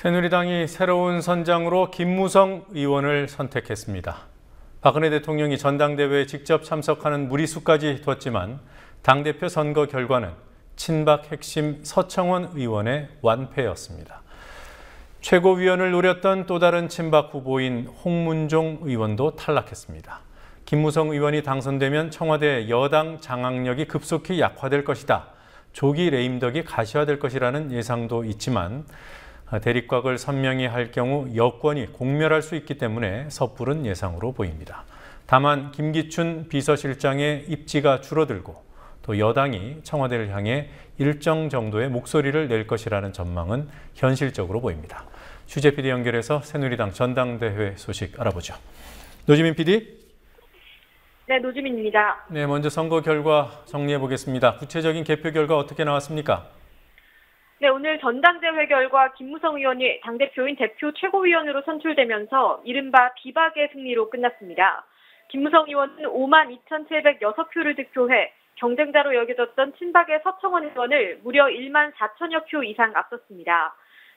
새누리당이 새로운 선장으로 김무성 의원을 선택했습니다. 박근혜 대통령이 전당대회에 직접 참석하는 무리수까지 뒀지만 당대표 선거 결과는 친박 핵심 서청원 의원의 완패였습니다. 최고위원을 노렸던 또 다른 친박 후보인 홍문종 의원도 탈락했습니다. 김무성 의원이 당선되면 청와대 여당 장악력이 급속히 약화될 것이다. 조기 레임덕이 가시화될 것이라는 예상도 있지만 대립각을 선명히 할 경우 여권이 공멸할 수 있기 때문에 섣부른 예상으로 보입니다. 다만 김기춘 비서실장의 입지가 줄어들고 또 여당이 청와대를 향해 일정 정도의 목소리를 낼 것이라는 전망은 현실적으로 보입니다. 취재 PD 연결해서 새누리당 전당대회 소식 알아보죠. 노지민 PD. 네, 노지민입니다. 네, 먼저 선거 결과 정리해 보겠습니다. 구체적인 개표 결과 어떻게 나왔습니까? 네, 오늘 전당대회 결과 김무성 의원이 당대표인 대표 최고위원으로 선출되면서 이른바 비박의 승리로 끝났습니다. 김무성 의원은 52,706표를 득표해 경쟁자로 여겨졌던 친박의 서청원 의원을 무려 14,000여 표 이상 앞섰습니다.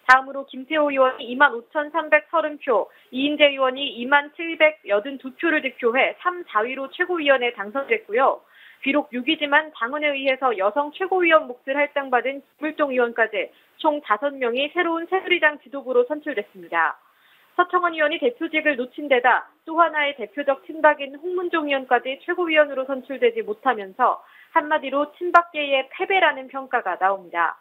다음으로 김태호 의원이 25,330표, 이인재 의원이 27,782표를 득표해 3, 4위로 최고위원에 당선됐고요. 비록 6위지만 당원에 의해서 여성 최고위원 몫을 할당받은 김물동 의원까지 총 5명이 새로운 새누리당 지도부로 선출됐습니다. 서청원 의원이 대표직을 놓친 데다 또 하나의 대표적 친박인 홍문종 의원까지 최고위원으로 선출되지 못하면서 한마디로 친박계의 패배라는 평가가 나옵니다.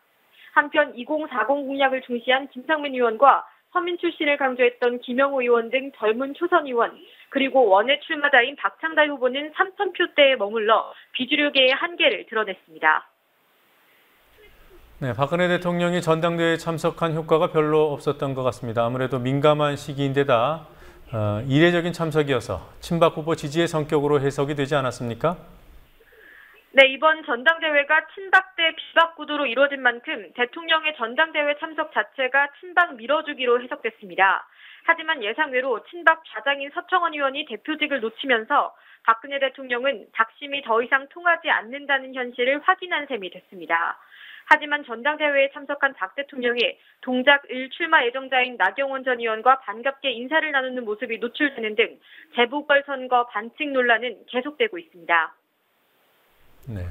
한편 2040 공약을 중시한 김상민 의원과 서민 출신을 강조했던 김영호 의원 등 젊은 초선 의원, 그리고 원외 출마자인 박창달 후보는 3,000표대에 머물러 비주류계의 한계를 드러냈습니다. 네, 박근혜 대통령이 전당대회에 참석한 효과가 별로 없었던 것 같습니다. 아무래도 민감한 시기인데다 이례적인 참석이어서 친박 후보 지지의 성격으로 해석이 되지 않았습니까? 네, 이번 전당대회가 친박 대 비박 구도로 이루어진 만큼 대통령의 전당대회 참석 자체가 친박 밀어주기로 해석됐습니다. 하지만 예상외로 친박 좌장인 서청원 의원이 대표직을 놓치면서 박근혜 대통령은 작심이 더 이상 통하지 않는다는 현실을 확인한 셈이 됐습니다. 하지만 전당대회에 참석한 박 대통령이 동작 1 출마 예정자인 나경원 전 의원과 반갑게 인사를 나누는 모습이 노출되는 등 재보궐선거 반칙 논란은 계속되고 있습니다. 네.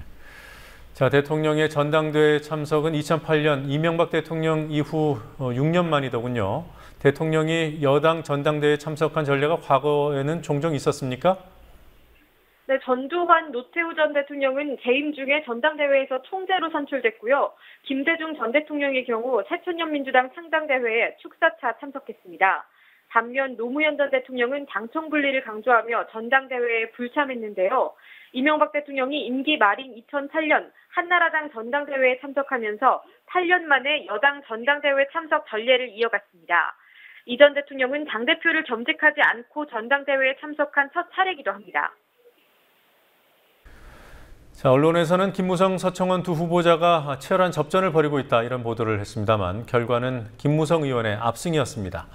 자, 대통령의 전당대회 참석은 2008년 이명박 대통령 이후 6년 만이더군요. 대통령이 여당 전당대회에 참석한 전례가 과거에는 종종 있었습니까? 네, 전두환, 노태우 전 대통령은 재임 중에 전당대회에서 총재로 선출됐고요. 김대중 전 대통령의 경우 새천년 민주당 창당대회에 축사차 참석했습니다. 반면 노무현 전 대통령은 당청 분리를 강조하며 전당대회에 불참했는데요. 이명박 대통령이 임기 말인 2008년 한나라당 전당대회에 참석하면서 8년 만에 여당 전당대회 참석 전례를 이어갔습니다. 이 전 대통령은 당대표를 겸직하지 않고 전당대회에 참석한 첫 차례이기도 합니다. 자, 언론에서는 김무성, 서청원 두 후보자가 치열한 접전을 벌이고 있다 이런 보도를 했습니다만 결과는 김무성 의원의 압승이었습니다.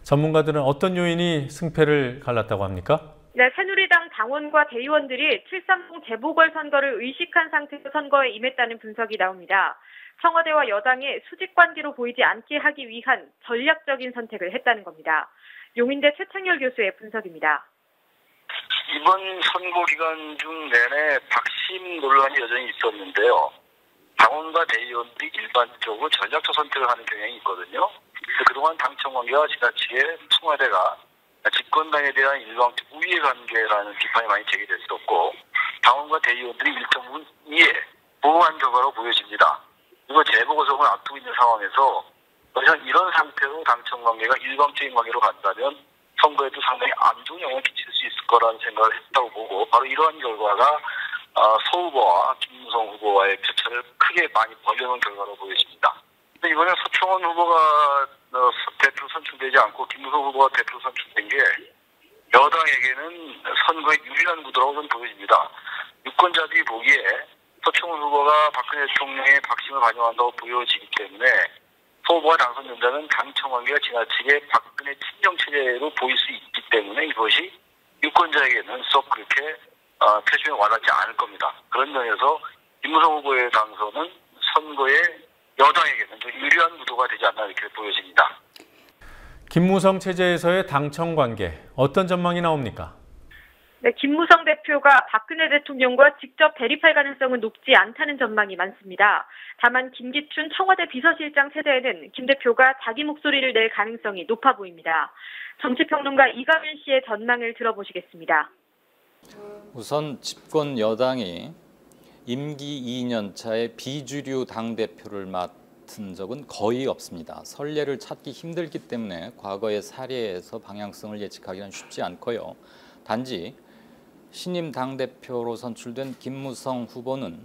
전문가들은 어떤 요인이 승패를 갈랐다고 합니까? 네, 새누리당 당원과 대의원들이 7.30 재보궐선거를 의식한 상태로 선거에 임했다는 분석이 나옵니다. 청와대와 여당의 수직관계로 보이지 않게 하기 위한 전략적인 선택을 했다는 겁니다. 용인대 최창열 교수의 분석입니다. 이번 선거 기간 중 내내 박심 논란이 여전히 있었는데요. 당원과 대의원들이 일반적으로 전략적 선택을 하는 경향이 있거든요. 그동안 당 청와대와 지나치게 청와대가 집권당에 대한 일방적 우위의 관계라는 비판이 많이 제기됐었고 당원과 대의원들이 일정 부분 이해, 보호한 결과로 보여집니다. 그리고 재보궐선거를 앞두고 있는 상황에서 더 이상 이런 상태로 당청 관계가 일방적인 관계로 간다면 선거에도 상당히 안 좋은 영향을 끼칠 수 있을 거라는 생각을 했다고 보고 바로 이러한 결과가 서 후보와 김무성 후보와의 표차를 크게 많이 벌려놓은 결과로 보여집니다. 이번에 서청원 후보가 대표로 선출되지 않고 김무성 후보가 대표로 선출된 게 여당에게는 선거에 유리한 구도라고 저는 보여집니다. 유권자들이 보기에 서청원 후보가 박근혜 대통령의 박심을 반영한다고 보여지기 때문에 서 후보가 당선된다면 당 청와대가 지나치게 박근혜 친정 체제로 보일 수 있기 때문에 이것이 유권자에게는 썩 그렇게 표심에 와닿지 않을 겁니다. 그런 면에서 김무성 후보의 당선은 선거에 여당에게는 좀 유리한 구도가 되지 않나 이렇게 보여집니다. 김무성 체제에서의 당청 관계 어떤 전망이 나옵니까? 네, 김무성 대표가 박근혜 대통령과 직접 대립할 가능성은 높지 않다는 전망이 많습니다. 다만 김기춘 청와대 비서실장 체제에는 김 대표가 자기 목소리를 낼 가능성이 높아 보입니다. 정치평론가 이가윤 씨의 전망을 들어보시겠습니다. 우선 집권 여당이 임기 2년 차에 비주류 당대표를 맡은 적은 거의 없습니다. 선례를 찾기 힘들기 때문에 과거의 사례에서 방향성을 예측하기는 쉽지 않고요. 단지 신임 당대표로 선출된 김무성 후보는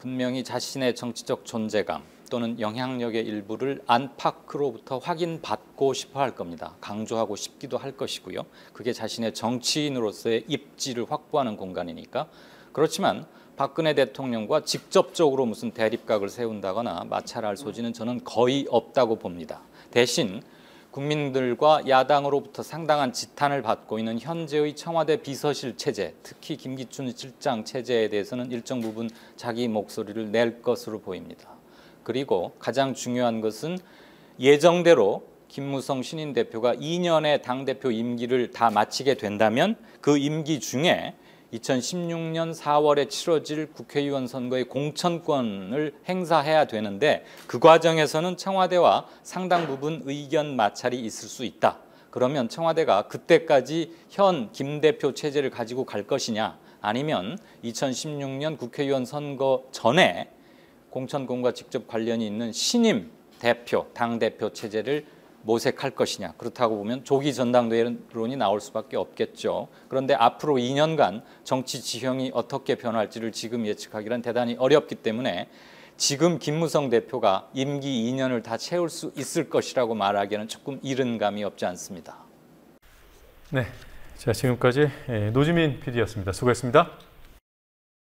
분명히 자신의 정치적 존재감 또는 영향력의 일부를 안팎으로부터 확인받고 싶어 할 겁니다. 강조하고 싶기도 할 것이고요. 그게 자신의 정치인으로서의 입지를 확보하는 공간이니까. 그렇지만 박근혜 대통령과 직접적으로 무슨 대립각을 세운다거나 마찰할 소지는 저는 거의 없다고 봅니다. 대신 국민들과 야당으로부터 상당한 지탄을 받고 있는 현재의 청와대 비서실 체제, 특히 김기춘 실장 체제에 대해서는 일정 부분 자기 목소리를 낼 것으로 보입니다. 그리고 가장 중요한 것은 예정대로 김무성 신임 대표가 2년의 당대표 임기를 다 마치게 된다면 그 임기 중에 2016년 4월에 치러질 국회의원 선거의 공천권을 행사해야 되는데 그 과정에서는 청와대와 상당 부분 의견 마찰이 있을 수 있다. 그러면 청와대가 그때까지 현 김 대표 체제를 가지고 갈 것이냐 아니면 2016년 국회의원 선거 전에 공천권과 직접 관련이 있는 신임 대표, 당대표 체제를 모색할 것이냐. 그렇다고 보면 조기 전당대회론이 나올 수밖에 없겠죠. 그런데 앞으로 2년간 정치 지형이 어떻게 변할지를 지금 예측하기는 대단히 어렵기 때문에 지금 김무성 대표가 임기 2년을 다 채울 수 있을 것이라고 말하기에는 조금 이른 감이 없지 않습니다. 네, 자 지금까지 노지민 PD였습니다. 수고했습니다.